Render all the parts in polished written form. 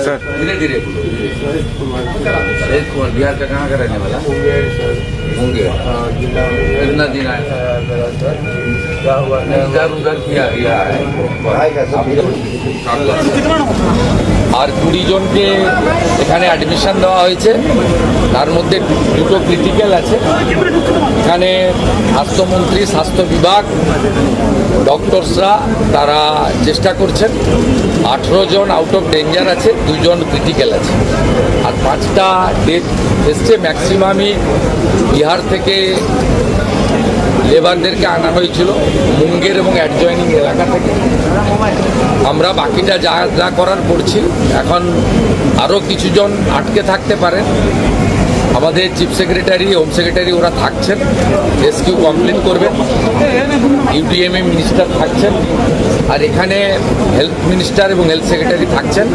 Sir धीरे धीरे बोलो। सुरेश कुमार बिहार का कहाँ का रहने वाला? मुंगेर। कितना दिन आया? इधर उधर किया गया है। আর 20 জনকে এখানে অ্যাডমিশন দেওয়া হয়েছে, তার মধ্যে দুটো ক্রিটিক্যাল আছে। এখানে স্বাস্থ্যমন্ত্রী, স্বাস্থ্য বিভাগ, ডক্টরসরা তারা চেষ্টা করছেন। 18 জন আউট অফ ডেঞ্জার আছে, 2 জন ক্রিটিক্যাল আছে, আর 5টা ডেথ এসছে। ম্যাক্সিমামই বিহার থেকে লেবারদেরকে আনা হয়েছিল, মুঙ্গের এবং অ্যাডজয়নিং এলাকা থেকে। আমরা বাকিটা যা যা করার করছি। এখন আরও কিছুজন আটকে থাকতে পারেন। আমাদের চিফ সেক্রেটারি, হোম সেক্রেটারি ওরা থাকছেন, রেস্কিউ কমপ্লিট করবেন। ইউডিএমএ মিনিস্টার থাকছেন, আর এখানে হেলথ মিনিস্টার এবং হেলথ সেক্রেটারি থাকছেন।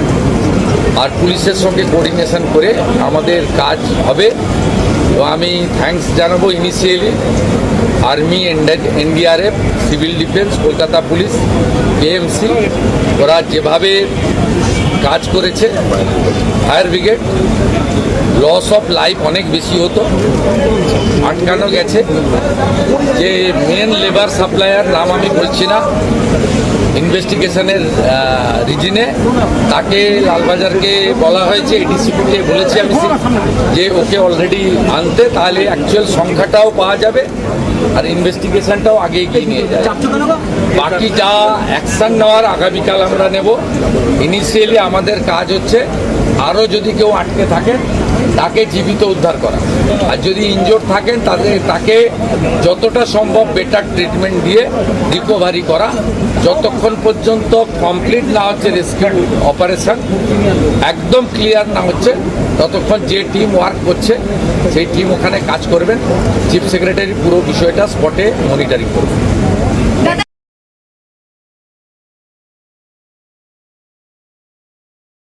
আর পুলিশের সঙ্গে কোঅর্ডিনেশন করে আমাদের কাজ হবে। তো আমি থ্যাঙ্কস জানাবো initially army, NDRF, civil defence, Kolkata police, KMC, ওরা যেভাবে কাজ করেছে। Fire brigade, loss of life অনেক বেশি হতো, আটকানো গেছে। যে মেন লেবার সাপ্লায়ার, নাম আমি বলছি না, ইনভেস্টিগেশনের রিজনে তাকে লালবাজারকে বলা হয়েছে, এডিসিপিকে বলেছি আমি যে ওকে অলরেডি আনতে, তাহলে অ্যাকচুয়াল সংখ্যাটাও পাওয়া যাবে আর ইনভেস্টিগেশনটাও আগে এগিয়ে নিয়ে যায়। বাকি যা অ্যাকশন নেওয়ার আগামীকাল আমরা নেব। ইনিশিয়ালি আমাদের কাজ হচ্ছে আরও যদি কেউ আটকে থাকেন তাকে জীবিত উদ্ধার করা, আর যদি ইনজোর্ড থাকেন তাকে যতটা সম্ভব বেটার ট্রিটমেন্ট দিয়ে রিকভারি করা। যতক্ষণ পর্যন্ত কমপ্লিট না হচ্ছে রেস্কিউ অপারেশন, একদম ক্লিয়ার না হচ্ছে, ততক্ষণ যে টিম ওয়ার্ক করছে সেই টিম ওখানে কাজ করবেন। চিফ সেক্রেটারি পুরো বিষয়টা স্পটে মনিটরিং করবেন।